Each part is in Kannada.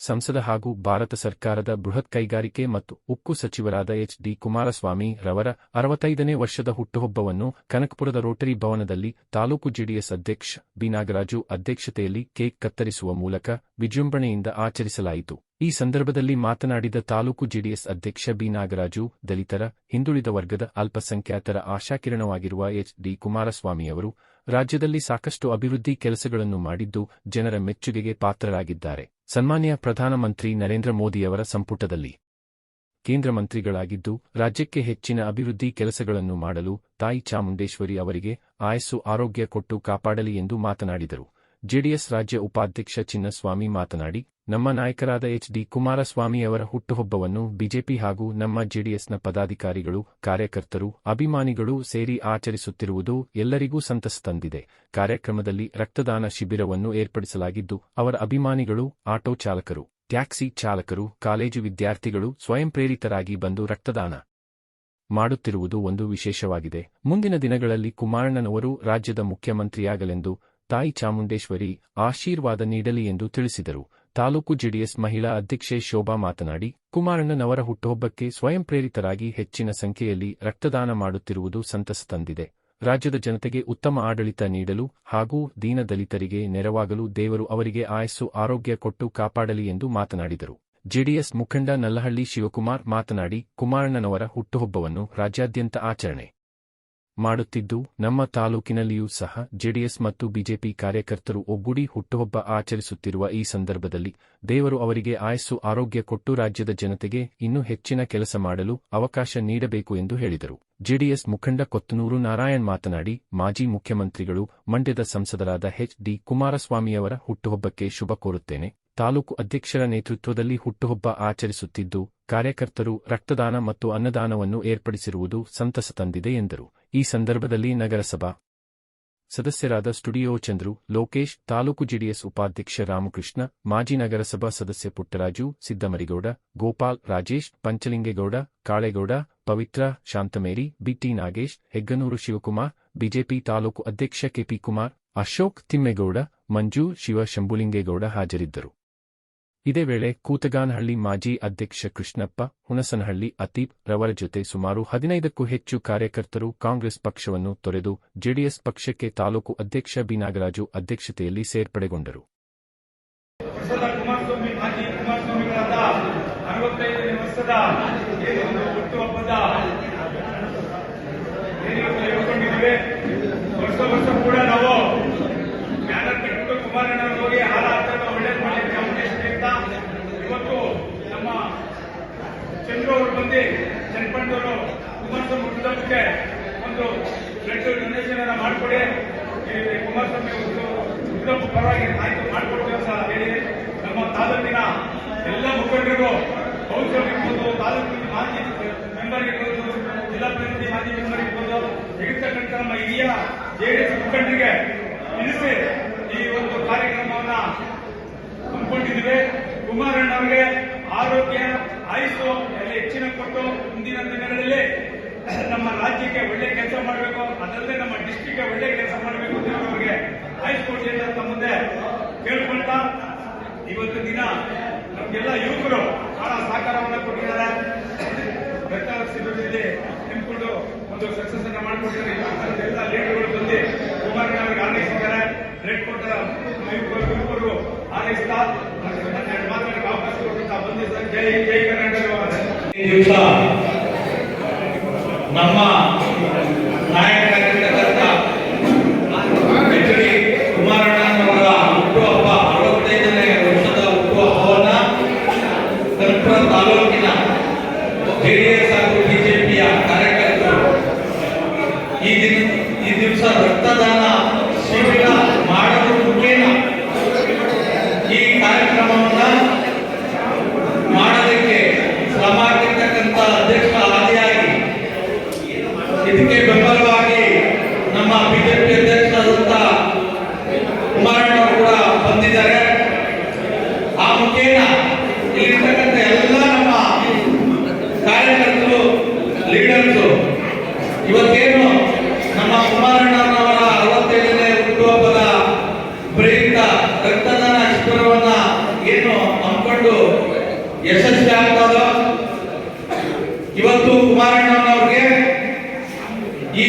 ಸಂಸದ ಹಾಗೂ ಭಾರತ ಸರ್ಕಾರದ ಬೃಹತ್ ಕೈಗಾರಿಕೆ ಮತ್ತು ಉಕ್ಕು ಸಚಿವರಾದ ಎಚ್.ಡಿ. ಕುಮಾರಸ್ವಾಮಿ ರವರ 65ನೇ ವರ್ಷದ ಹುಟ್ಟುಹಬ್ಬವನ್ನು ಕನಕಪುರದ ರೋಟರಿ ಭವನದಲ್ಲಿ ತಾಲೂಕು ಜೆಡಿಎಸ್ ಅಧ್ಯಕ್ಷ ಬಿ. ನಾಗರಾಜು ಅಧ್ಯಕ್ಷತೆಯಲ್ಲಿ ಕೇಕ್ ಕತ್ತರಿಸುವ ಮೂಲಕ ವಿಜೃಂಭಣೆಯಿಂದ ಆಚರಿಸಲಾಯಿತು. ಈ ಸಂದರ್ಭದಲ್ಲಿ ಮಾತನಾಡಿದ ತಾಲೂಕು ಜೆಡಿಎಸ್ ಅಧ್ಯಕ್ಷ ಬಿ. ನಾಗರಾಜು, ದಲಿತರ, ಹಿಂದುಳಿದ ವರ್ಗದ, ಅಲ್ಪಸಂಖ್ಯಾತರ ಆಶಾಕಿರಣವಾಗಿರುವ ಎಚ್.ಡಿ. ಕುಮಾರಸ್ವಾಮಿಯವರು ರಾಜ್ಯದಲ್ಲಿ ಸಾಕಷ್ಟು ಅಭಿವೃದ್ಧಿ ಕೆಲಸಗಳನ್ನು ಮಾಡಿದ್ದು ಜನರ ಮೆಚ್ಚುಗೆಗೆ ಪಾತ್ರರಾಗಿದ್ದಾರೆ. ಸನ್ಮಾನ್ಯ ಪ್ರಧಾನಮಂತ್ರಿ ನರೇಂದ್ರ ಮೋದಿಯವರ ಸಂಪುಟದಲ್ಲಿ ಕೇಂದ್ರ ಮಂತ್ರಿಗಳಾಗಿದ್ದು ರಾಜ್ಯಕ್ಕೆ ಹೆಚ್ಚಿನ ಅಭಿವೃದ್ಧಿ ಕೆಲಸಗಳನ್ನು ಮಾಡಲು ತಾಯಿ ಚಾಮುಂಡೇಶ್ವರಿ ಅವರಿಗೆ ಆಯಸ್ಸು ಆರೋಗ್ಯ ಕೊಟ್ಟು ಕಾಪಾಡಲಿ ಎಂದು ಮಾತನಾಡಿದರು. ಜೆಡಿಎಸ್ ರಾಜ್ಯ ಉಪಾಧ್ಯಕ್ಷ ಚಿನ್ನಸ್ವಾಮಿ ಮಾತನಾಡಿ, ನಮ್ಮ ನಾಯಕರಾದ ಎಚ್.ಡಿ. ಕುಮಾರಸ್ವಾಮಿಯವರ ಹುಟ್ಟುಹಬ್ಬವನ್ನು ಬಿಜೆಪಿ ಹಾಗೂ ನಮ್ಮ ಜೆಡಿಎಸ್ನ ಪದಾಧಿಕಾರಿಗಳು, ಕಾರ್ಯಕರ್ತರು, ಅಭಿಮಾನಿಗಳು ಸೇರಿ ಆಚರಿಸುತ್ತಿರುವುದು ಎಲ್ಲರಿಗೂ ಸಂತಸ ತಂದಿದೆ. ಕಾರ್ಯಕ್ರಮದಲ್ಲಿ ರಕ್ತದಾನ ಶಿಬಿರವನ್ನು ಏರ್ಪಡಿಸಲಾಗಿದ್ದು ಅವರ ಅಭಿಮಾನಿಗಳು, ಆಟೋ ಚಾಲಕರು, ಟ್ಯಾಕ್ಸಿ ಚಾಲಕರು, ಕಾಲೇಜು ವಿದ್ಯಾರ್ಥಿಗಳು ಸ್ವಯಂ ಪ್ರೇರಿತರಾಗಿ ಬಂದು ರಕ್ತದಾನ ಮಾಡುತ್ತಿರುವುದು ಒಂದು ವಿಶೇಷವಾಗಿದೆ. ಮುಂದಿನ ದಿನಗಳಲ್ಲಿ ಕುಮಾರಣ್ಣನವರು ರಾಜ್ಯದ ಮುಖ್ಯಮಂತ್ರಿಯಾಗಲೆಂದು ತಾಯಿ ಚಾಮುಂಡೇಶ್ವರಿ ಆಶೀರ್ವಾದ ನೀಡಲಿ ಎಂದು ತಿಳಿಸಿದರು. ತಾಲೂಕು ಜೆಡಿಎಸ್ ಮಹಿಳಾ ಅಧ್ಯಕ್ಷೆ ಶೋಭಾ ಮಾತನಾಡಿ, ಕುಮಾರಣ್ಣನವರ ಹುಟ್ಟುಹಬ್ಬಕ್ಕೆ ಸ್ವಯಂ ಪ್ರೇರಿತರಾಗಿ ಹೆಚ್ಚಿನ ಸಂಖ್ಯೆಯಲ್ಲಿ ರಕ್ತದಾನ ಮಾಡುತ್ತಿರುವುದು ಸಂತಸ ತಂದಿದೆ. ರಾಜ್ಯದ ಜನತೆಗೆ ಉತ್ತಮ ಆಡಳಿತ ನೀಡಲು ಹಾಗೂ ದೀನ ದಲಿತರಿಗೆ ನೆರವಾಗಲು ದೇವರು ಅವರಿಗೆ ಆಯಸ್ಸು ಆರೋಗ್ಯ ಕೊಟ್ಟು ಕಾಪಾಡಲಿ ಎಂದು ಮಾತನಾಡಿದರು. ಜೆಡಿಎಸ್ ಮುಖಂಡ ನಲ್ಲಹಳ್ಳಿ ಶಿವಕುಮಾರ್ ಮಾತನಾಡಿ, ಕುಮಾರಣ್ಣನವರ ಹುಟ್ಟುಹಬ್ಬವನ್ನು ರಾಜ್ಯಾದ್ಯಂತ ಆಚರಣೆ ಮಾಡುತ್ತಿದ್ದು ನಮ್ಮ ತಾಲೂಕಿನಲ್ಲಿಯೂ ಸಹ ಜೆಡಿಎಸ್ ಮತ್ತು ಬಿಜೆಪಿ ಕಾರ್ಯಕರ್ತರು ಒಗ್ಗೂಡಿ ಹುಟ್ಟುಹಬ್ಬ ಆಚರಿಸುತ್ತಿರುವ ಈ ಸಂದರ್ಭದಲ್ಲಿ ದೇವರು ಅವರಿಗೆ ಆಯಸ್ಸು ಆರೋಗ್ಯ ಕೊಟ್ಟು ರಾಜ್ಯದ ಜನತೆಗೆ ಇನ್ನೂ ಹೆಚ್ಚಿನ ಕೆಲಸ ಮಾಡಲು ಅವಕಾಶ ನೀಡಬೇಕು ಎಂದು ಹೇಳಿದರು. ಜೆಡಿಎಸ್ ಮುಖಂಡ ಕೊತ್ತನೂರು ನಾರಾಯಣ್ ಮಾತನಾಡಿ, ಮಾಜಿ ಮುಖ್ಯಮಂತ್ರಿಗಳು, ಮಂಡ್ಯದ ಸಂಸದರಾದ ಎಚ್.ಡಿ. ಕುಮಾರಸ್ವಾಮಿಯವರ ಹುಟ್ಟುಹಬ್ಬಕ್ಕೆ ಶುಭ ಕೋರುತ್ತೇನೆ. ತಾಲೂಕು ಅಧ್ಯಕ್ಷರ ನೇತೃತ್ವದಲ್ಲಿ ಹುಟ್ಟುಹಬ್ಬ ಆಚರಿಸುತ್ತಿದ್ದು ಕಾರ್ಯಕರ್ತರು ರಕ್ತದಾನ ಮತ್ತು ಅನ್ನದಾನವನ್ನು ಏರ್ಪಡಿಸಿರುವುದು ಸಂತಸ ತಂದಿದೆ ಎಂದರು. ಈ ಸಂದರ್ಭದಲ್ಲಿ ನಗರಸಭಾ ಸದಸ್ಯರಾದ ಸ್ಟುಡಿಯೋ ಚಂದ್ರು, ಲೋಕೇಶ್, ತಾಲೂಕು ಜೆಡಿಎಸ್ ಉಪಾಧ್ಯಕ್ಷ ರಾಮಕೃಷ್ಣ, ಮಾಜಿ ನಗರಸಭಾ ಸದಸ್ಯ ಪುಟ್ಟರಾಜು, ಸಿದ್ದಮರಿಗೌಡ, ಗೋಪಾಲ್, ರಾಜೇಶ್, ಪಂಚಲಿಂಗೇಗೌಡ, ಕಾಳೇಗೌಡ, ಪವಿತ್ರ, ಶಾಂತಮೇರಿ, ಬಿ.ಟಿ. ನಾಗೇಶ್, ಹೆಗ್ಗನೂರು ಶಿವಕುಮಾರ್, ಬಿಜೆಪಿ ತಾಲೂಕು ಅಧ್ಯಕ್ಷ ಕೆ.ಪಿ. ಕುಮಾರ್, ಅಶೋಕ್, ತಿಮ್ಮೇಗೌಡ, ಮಂಜು, ಶಿವ, ಶಂಭುಲಿಂಗೇಗೌಡ ಹಾಜರಿದ್ದರು. ಇದೇ ವೇಳೆ ಕೂತಗಾನಹಳ್ಳಿ ಮಾಜಿ ಅಧ್ಯಕ್ಷ ಕೃಷ್ಣಪ್ಪ, ಹುಣಸನಹಳ್ಳಿ ಅತೀಬ್ ರವರ ಜೊತೆ ಸುಮಾರು 15ಕ್ಕೂ ಹೆಚ್ಚು ಕಾರ್ಯಕರ್ತರು ಕಾಂಗ್ರೆಸ್ ಪಕ್ಷವನ್ನು ತೊರೆದು ಜೆಡಿಎಸ್ ಪಕ್ಷಕ್ಕೆ ತಾಲೂಕು ಅಧ್ಯಕ್ಷ ಬಿ. ನಾಗರಾಜು ಅಧ್ಯಕ್ಷತೆಯಲ್ಲಿ ಸೇರ್ಪಡೆಗೊಂಡರು. ಇವತ್ತು ನಮ್ಮ ಚಂದ್ರು ಅವರು ಬಂದು ಜನಪಂಡವರು ಕುಮಾರಸ್ವಾಮಿ ಹುಟ್ಟುಹಬ್ಬಕ್ಕೆ ಒಂದು ಬ್ಲಡ್ ಡೊನೇಷನ್ ಮಾಡಿಕೊಡಿ, ಕುಮಾರಸ್ವಾಮಿ ಹುಟ್ಟುಹಬ್ಬ ಪರವಾಗಿ ಆಯ್ತು ಮಾಡಿಕೊಡ್ತೀವಿ ಅಂತ ಹೇಳಿ ನಮ್ಮ ತಾಲೂಕಿನ ಎಲ್ಲ ಮುಖಂಡರಿಗೂ, ಕೌನ್ಸಿಲರ್ ಇರ್ಬೋದು, ತಾಲೂಕಿನ ಮಾಜಿ ಮೆಂಬರ್ ಇರ್ಬೋದು, ಜಿಲ್ಲಾ ಪಂಚಾಯತಿ ಮಾಜಿ ಮೆಂಬರ್ ಇರ್ಬೋದು, ಇರ್ತಕ್ಕಂಥ ನಮ್ಮ ಹಿರಿಯ ಜೆಡಿಎಸ್ ಮುಖಂಡರಿಗೆ ತಿಳಿಸಿ ಈ ಒಂದು ಕಾರ್ಯಕ್ರಮವನ್ನ ಹಮ್ಮಿಕೊಂಡಿದ್ದೇವೆ. ಕುಮಾರಣ್ಣವರಿಗೆ ಆರೋಗ್ಯ, ಆಯುಸ್ಸು ಎಲ್ಲ ಹೆಚ್ಚಿನ ಕೊಟ್ಟು ಮುಂದಿನ ದಿನಗಳಲ್ಲಿ ನಮ್ಮ ರಾಜ್ಯಕ್ಕೆ ಒಳ್ಳೆ ಕೆಲಸ ಮಾಡಬೇಕು, ಅದಲ್ಲದೆ ನಮ್ಮ ಡಿಸ್ಟಿಕ್ಗೆ ಒಳ್ಳೆ ಕೆಲಸ ಮಾಡಬೇಕು ಅಂತ ಅವರಿಗೆ ಆಯುಸ್ ಕೊಡಿ ಅಂತ ತಮ್ಮ ಮುಂದೆ ಕೇಳ್ಕೊಳ್ತಾ, ಇವತ್ತು ದಿನ ನಮಗೆಲ್ಲ ಯುವಕರು ಬಹಳ ಸಹಕಾರವನ್ನು ಕೊಟ್ಟಿದ್ದಾರೆ. ರಕ್ತ ಶಿಬಿರದಲ್ಲಿ ನಿಂತ್ಕೊಂಡು ಒಂದು ಸಕ್ಸಸ್ ಅನ್ನ ಮಾಡಿಕೊಟ್ಟಿದ್ದಾರೆ. ಎಲ್ಲ ಲೀಡರ್ಗಳು ಬಂದು ಕುಮಾರಣ್ಣವರಿಗೆ ಆರೈಸಿದ್ದಾರೆ, ಬ್ಲಡ್ ಕೊಟ್ಟ ಯುವಕರು ಆರೈಸ್ತಾ ಮಾತಾಡಕ್ಕೆ ಅವಕಾಶ ಕೊಡುತ್ತಾ ಬಂದಿದ್ದಾರೆ. ಜೈ ಜೈ ಕರ್ನಾಟಕ. ಈ ದಿವಸ ನಮ್ಮ ನಾಯಕರಾಗಿರ್ತಕ್ಕಂಥ ಎಚ್.ಡಿ. ಕುಮಾರಣ್ಣನವರ ಹುಟ್ಟುಹಬ್ಬ 65ನೇ ವರ್ಷದ ಹುಟ್ಟುಹಬ್ಬವನ್ನ ಕನಕಪುರ ತಾಲೂಕಿನ ಜೆಡಿಎಸ್ ಹಾಗೂ ಬಿಜೆಪಿಯ ಕಾರ್ಯಕರ್ತರು ಈ ದಿವಸ ರಕ್ತದಾನ ಶಿಬಿರ ಮಾಡಲು ಮುಖೇನ ಈ ಕಾರ್ಯಕ್ರಮವನ್ನ ಮಾಡೋದಕ್ಕೆ ಶ್ರಮ ಹಾಕಿರ್ತಕ್ಕಂಥ ಅಧ್ಯಕ್ಷ ಆದಿಯಾಗಿ ಇದಕ್ಕೆ ಬೆಂಬಲವಾಗಿ ನಮ್ಮ ಬಿಜೆಪಿ ಅಧ್ಯಕ್ಷರಾದಂಥ ಕುಮಾರಣ್ಣವರು ಕೂಡ ಬಂದಿದ್ದಾರೆ. ಆ ಮುಖೇನ ಇಲ್ಲಿರ್ತಕ್ಕಂಥ ಎಲ್ಲ ನಮ್ಮ ಎಷ್ಟು ಯಶಸ್ವಿ ಆಗ್ತದ. ಇವತ್ತು ಕುಮಾರಣ್ಣನವ್ರಿಗೆ ಈ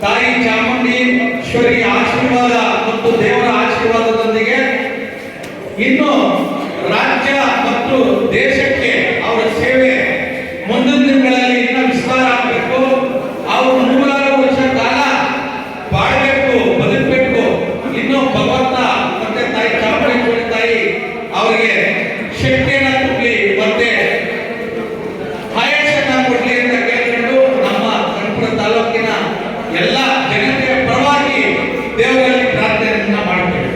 ತಾಯಿ ಚಾಮುಂಡೇಶ್ವರಿ ಆಶೀರ್ವಾದ ಮತ್ತು ದೇವರ ಆಶೀರ್ವಾದದೊಂದಿಗೆ ಇನ್ನು ರಾಜ್ಯ ಮತ್ತು ದೇಶಕ್ಕೆ ಅವರ ಸೇವೆ ಮುಂದಿನ ದಿನಗಳಲ್ಲಿ ಇನ್ನೂ ವಿಸ್ತಾರ ಆಗಬೇಕು. ಅವರು 100 ವರ್ಷ ಕಾಲ ಬಾಳಬೇಕು, ಬದುಕಬೇಕು. ಇನ್ನು ಭಗವಂತ ಮತ್ತೆ ತಾಯಿ ಚಾಮುಂಡೇಶ್ವರಿ ತಾಯಿ ಅವರಿಗೆ ಶಕ್ತಿಯನ್ನ ತುಂಬಲಿ ಮತ್ತೆ ಆಯುಷ್ಯನ್ನ ಕೊಡ್ಲಿ ಅಂತ ಕೇಳಿಕೊಂಡು ನಮ್ಮ ಕನಕಪುರ ತಾಲೂಕಿನ ಎಲ್ಲ ಜನತೆಯ ಪರವಾಗಿ ದೇವರಲ್ಲಿ ಪ್ರಾರ್ಥನೆಯನ್ನ ಮಾಡ್ತೇವೆ.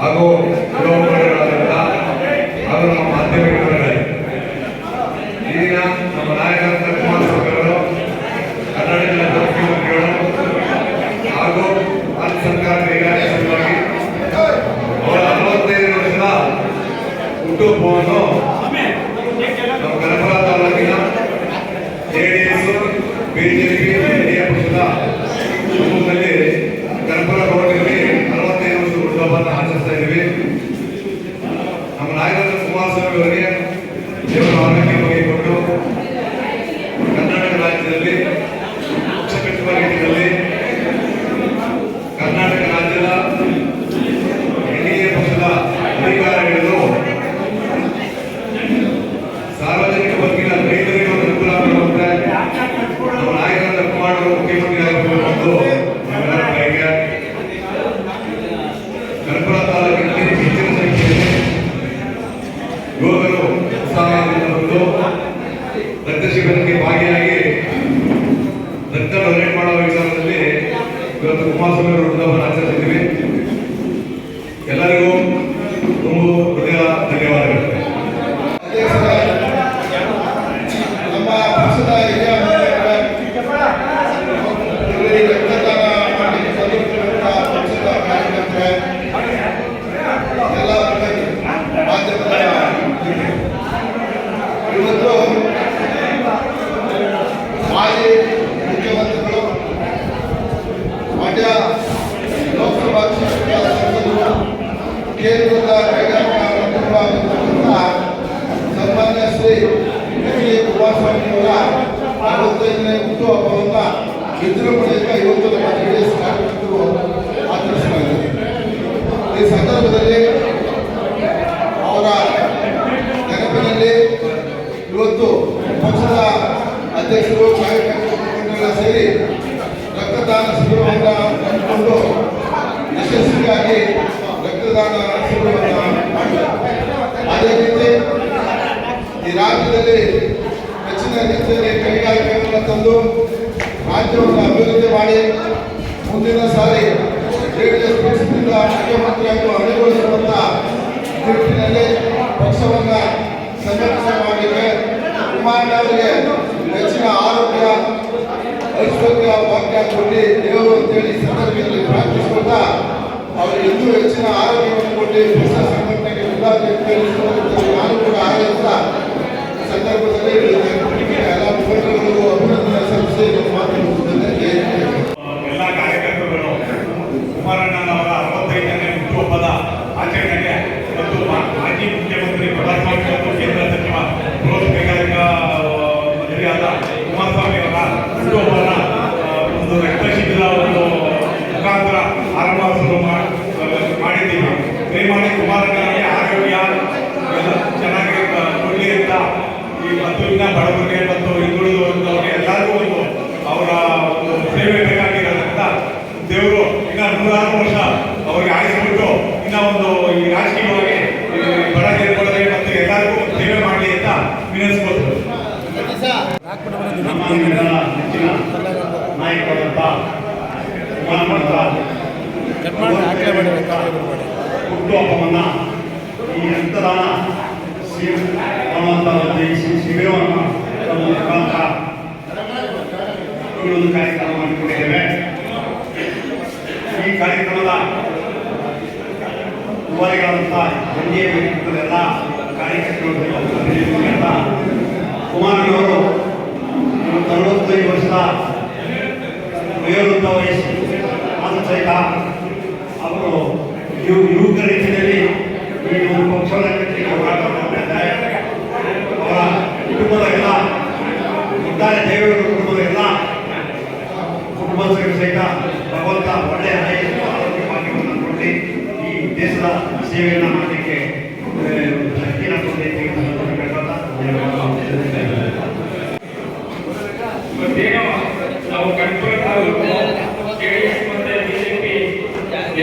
ಹಾಗೂ ಗೃಹೋಪಕರಣಗಳಿಂದ ಹಾಗೂ ನಮ್ಮ ಮಾಧ್ಯಮಿಕರಲ್ಲಿ ಈಗ ನಮ್ಮ ನಾಯಕರಾದ ಕುಮಾರಸ್ವಾಮಿ ಅವರು ಕರ್ನಾಟಕದ ಮುಖ್ಯಮಂತ್ರಿಗಳು ಹಾಗೂ ರಾಜ್ಯ ಸರ್ಕಾರ ಕೈಗಾರಿಕೆ ಸಲುವಾಗಿ ಅವರ 45 ವರ್ಷದ ಹುಟ್ಟುಹಬ್ಬವನ್ನು ನಮ್ಮ ಕನಕಪುರ ತಾಲೂಕಿನ JDS, BJP, NDA ಪಕ್ಷದ ಸಮ್ಮುಖದಲ್ಲಿ ಕನಕಪುರ ರೋಡ್ನಲ್ಲಿ 65 ವರ್ಷದ ಹುಟ್ಟುಹಬ್ಬವನ್ನು ಆಚರಿಸ್ತಾ ಇದ್ದೀವಿ. ನಮ್ಮ ನಾಯಕರಾದ ಕುಮಾರಸ್ವಾಮಿ ಅವರಿಗೆ ದೇವರ ಆರೋಗ್ಯ ಬಗ್ಗೆ ಕೊಟ್ಟು ಕರ್ನಾಟಕ ರಾಜ್ಯದಲ್ಲಿ ಪಕ್ಷ ಕಟ್ಟುವ ನಿಟ್ಟಿನಲ್ಲಿ ಕರ್ನಾಟಕ ರಾಜ್ಯದ NDA ಪಕ್ಷದ ಅಧಿಕಾರ ಹಿಡಿದು ಸಾರ್ವಜನಿಕ ವರ್ಗದ ರೈತರಿಗೆ ಅನುಕೂಲ ಆಗುವಂತೆ ನಮ್ಮ ನಾಯಕರಾದ ಕುಮಾರರು ಮುಖ್ಯಮಂತ್ರಿ ಆಗಬೇಕು ಎಂದು ನಮ್ಮೆಲ್ಲರ ಬಯಕೆ. ಕನಕಪುರ ತಾಲೂಕಿನಲ್ಲಿ ಹೆಚ್ಚಿನ ಸಂಖ್ಯೆಯಲ್ಲಿ ಯುವಕರು ಉತ್ಸಾಹದಿಂದ ಬಂದು ರಕ್ತ ಶಿಬಿರಕ್ಕೆ ಭಾಗಿಯಾಗಿ ರಕ್ತ ಡೊನೇಟ್ ಮಾಡುವ ವಿಚಾರದಲ್ಲಿ ಇವತ್ತು ಕುಮಾರಸ್ವಾಮಿ ಅವರು ಹುಟ್ಟುಹಬ್ಬವನ್ನು ಆಚರಿಸಿದ್ದೀವಿ. ಎಲ್ಲರಿಗೂ ತುಂಬ ಹೃದಯ ಧನ್ಯವಾದಗಳು. ನಮ್ಮ ಪಕ್ಷದ ಹಿರಿಯ ರಕ್ತದಾನ ಮಾಡಲಿಕ್ಕೆ ಬಂದಿರುವಂತಹ ಪಕ್ಷದ ಕಾರ್ಯಕರ್ತರೆ, ಎಲ್ಲ ಮಾಧ್ಯಮದ ಇವತ್ತು ಮಾಜಿ ಮುಖ್ಯಮಂತ್ರಿಗಳು, ಮಂಡ್ಯ ಲೋಕಸಭಾ ಕ್ಷೇತ್ರದ ಸಂಸದರು, ಕೇಂದ್ರದ ಕೈಗಾರಿಕಾ ಮಂತ್ರಿಗಳಾಗಿರ್ತಕ್ಕಂಥ ಸನ್ಮಾನ್ಯ ಶ್ರೀ ಕುಮಾರಸ್ವಾಮಿ ಅವರ 65ನೇ ಹುಟ್ಟುಹಬ್ಬವನ್ನು ವಿಜೃಂಭಣೆಯಿಂದ ಇವತ್ತು ನಮ್ಮ JDS ಕಾರ್ಯಕರ್ತರು ಆಚರಿಸಲಾಗಿದೆ. ಈ ಸಂದರ್ಭದಲ್ಲಿ ಅವರ ನೆನಪಿನಲ್ಲಿ ಇವತ್ತು ಪಕ್ಷದ ಅಧ್ಯಕ್ಷರು, ಕಾರ್ಯಕರ್ತರೆಲ್ಲ ಸೇರಿ ರಕ್ತದಾನ ಶಿಬಿರವನ್ನು ಹಮ್ಮಿಕೊಂಡು ಯಶಸ್ವಿಯಾಗಿ ರಕ್ತದಾನ ಶಿಬಿರವನ್ನು ಮಾಡಿದ್ದಾರೆ. ಅದೇ ರೀತಿ ಈ ರಾಜ್ಯದಲ್ಲಿ ಹೆಚ್ಚಿನ ರೀತಿಯಲ್ಲಿ ಕೈಗಾರಿಕೆಗಳನ್ನು ತಂದು ರಾಜ್ಯವನ್ನು ಅಭಿವೃದ್ಧಿ ಮಾಡಿ ಮುಂದಿನ ಸಾರಿ JDS ಪಕ್ಷದಿಂದ ಮುಖ್ಯಮಂತ್ರಿಯಾಗಿ ಅಣಿಗೊಳಿಸುವಂತ ನಿಟ್ಟಿನಲ್ಲಿ ಪಕ್ಷವನ್ನು ಸಂಘಟನೆ ಮಾಡಲಿಕ್ಕೆ ಕುಮಾರಣ್ಣ ಅವರಿಗೆ ಹೆಚ್ಚಿನ ಆರೋಗ್ಯ, ಐಶ್ವರ್ಯ, ಭಾಗ್ಯ ಕೊಡಿ ದೇವರು ಅಂತೇಳಿ ಸಂದರ್ಭದಲ್ಲಿ ಪ್ರಾರ್ಥಿಸುತ್ತಾ ಅವರು ಇನ್ನೂ ಹೆಚ್ಚಿನ ಆರೋಗ್ಯವನ್ನು ಕೊಡಿ ಪಕ್ಷ ಸಂಘಟನೆಗೆ ನಾನು ಕೂಡ ಆರೋಗ್ಯ ಸಂದರ್ಭದಲ್ಲಿ ಎಲ್ಲ ಮುಖಂಡರಿಗೂ ಅಭಿನಂದನೆ ಸಲ್ಲಿಸಿ ಮಾತನಾಡುತ್ತಿದ್ದೇನೆ. ಎಲ್ಲ ಕಾರ್ಯಕರ್ತರುಗಳು ಕುಮಾರಣ್ಣನವರ 65ನೇ ಹುಟ್ಟುಹಬ್ಬದ ಆಚರಣೆಗೆ ಮತ್ತು ಮಾಜಿ ಮುಖ್ಯಮಂತ್ರಿ ಕುಮಾರಸ್ವಾಮಿ ಮತ್ತು ಕೇಂದ್ರ ಸಚಿವ ಬೃಹತ್ ಕೈಗಾರಿಕಾ ಮಂತ್ರಿಯಾದ ಕುಮಾರಸ್ವಾಮಿ ಅವರ ಹುಟ್ಟುಹಬ್ಬನ ಒಂದು ರಕ್ತ ಶಿಬಿರ ಮುಖಾಂತರ ಆರಂಭ ಮಾಡಿದ್ದೀವಿ. ದಯಮಾಡಿ ಕುಮಾರಣ್ಣನಿಗೆ ಆರೋಗ್ಯ ಚೆನ್ನಾಗಿ ಕೊಡಲಿ ಅಂತ ಈ ಮತ್ತು ಇನ್ನ ಬಡವರಿಗೆ ಮತ್ತು ಹಿಂದುಳಿದವರಿಗೆ ಎಲ್ಲರಿಗೂ ಒಂದು ನಮ್ಮ ನಿಮ್ಮೆಲ್ಲರ ನೆಚ್ಚಿನ ನಾಯಕರಾದಂಥ ಹುಟ್ಟುಹಬ್ಬವನ್ನು ಈ ರಕ್ತದಾನ ಶಿಬಿರವನ್ನು ನಮ್ಮ ಮುಖಾಂತರ ಈ ಒಂದು ಕಾರ್ಯಕ್ರಮ ಮಾಡಿಕೊಂಡಿದ್ದೇವೆ. ಈ ಕಾರ್ಯಕ್ರಮದ ಯುವರಿಗಳಂಥ ಎನ್ಡಿಎ ಎಲ್ಲ ಕಾರ್ಯಕರ್ತರು ಕುಮಾರಣ್ಣವರು 65 ವರ್ಷದ ವಯೋವೃದ್ಧ ವಯಸ್ಸು ಆದರೂ ಸಹಿತ ಅವರು ಯುವಕರ ರೀತಿಯಲ್ಲಿ ಈ ಒಂದು ಪಕ್ಷವನ್ನು ಕಟ್ಟಲಿಕ್ಕೆ ಹೋರಾಟ ಮಾಡ್ತಾ ಇದ್ದಾರೆ. ಅವರ ಕುಟುಂಬದ ಎಲ್ಲ ಒಟ್ಟಾರೆ ದೇವೇಗೌಡ ಕುಟುಂಬದ ಎಲ್ಲ ಕುಟುಂಬಸ್ಥರು ಸಹಿತ ಭಗವಂತ ಒಳ್ಳೆಯ ಆರೋಗ್ಯ ಭಾಗ್ಯವನ್ನು ಕೊಡಿ, ಈ ದೇಶದ ಸೇವೆಯನ್ನು ಮಾಡಲಿಕ್ಕೆ ಶಕ್ತಿನ ಕೊಡಿ. ಇವತ್ತೇನೋ ನಾವು ಕನಕಪುರ ಜೆಡಿಎಸ್ ಮತ್ತೆ ಬಿಜೆಪಿ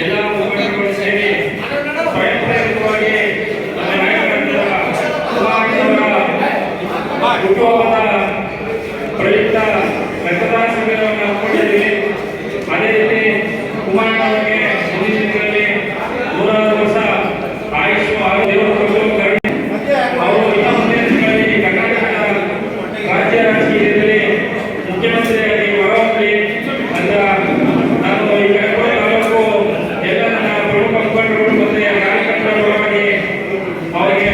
ಎಲ್ಲ ಮುಖಂಡರುಗಳು ಸೇರಿ ಸ್ವಯಂ ಪ್ರೇರಿತವಾಗಿ ನಮ್ಮ ನಾಯಕರಾದ ಹುಟ್ಟುಹಬ್ಬದ ಪ್ರಯುಕ್ತ ರಕ್ತದಾನ ಶಿಬಿರವನ್ನು ಹಮ್ಮಿಕೊಂಡಿದ್ದೀವಿ. ಅದೇ ರೀತಿ ಕುಮಾರಣ್ಣ ಅವರಿಗೆ ಮುಂದಿನ ದಿನಗಳಲ್ಲಿ 100 ವರ್ಷ ಆಯುಷ್ ದೇವರು ಕರುಣೆ ಅವರು ಇನ್ನೂ ಮುಂದಿನ ದಿನಗಳಲ್ಲಿ ಕರ್ನಾಟಕದ ರಾಜ್ಯ ರಾಜಕೀಯದಲ್ಲಿ ಮುಖ್ಯಮಂತ್ರಿಯಾಗಿ ಹೊರಹೊಮ್ಮಲಿ ಅಂತ ನಾನು ಈ ಕನಕಪುರ ತಾಲೂಕು ಎಲ್ಲ ನನ್ನ ಪ್ರಮುಖ ಮುಖಂಡರು ಮತ್ತೆ ಕಾರ್ಯಕರ್ತರ ಪರವಾಗಿ ಅವರಿಗೆ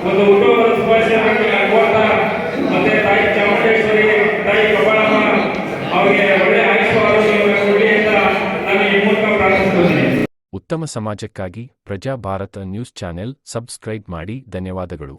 ಒಂದು ಹುಟ್ಟುಹಬ್ಬದ ಶುಭಾಶಯಗಳನ್ನು ಕೋರ್ತಾ ಮತ್ತೆ ತಾಯಿ ಚಾಮುಂಡೇಶ್ವರಿ, ತಾಯಿ ಕಪಾಳಮ್ಮ ಅವರಿಗೆ ಒಳ್ಳೆಯ ಆಯುಷ್ಯ ಆರೋಗ್ಯವನ್ನು ಕೊಡಲಿ ಅಂತ ನಾನು ಈ ಮೂಲಕ ಪ್ರಾರ್ಥಿಸುತ್ತೇನೆ. ಉತ್ತಮ ಸಮಾಜಕ್ಕಾಗಿ ಪ್ರಜಾ ಭಾರತ ನ್ಯೂಸ್ ಚಾನೆಲ್ ಸಬ್ಸ್ಕ್ರೈಬ್ ಮಾಡಿ. ಧನ್ಯವಾದಗಳು.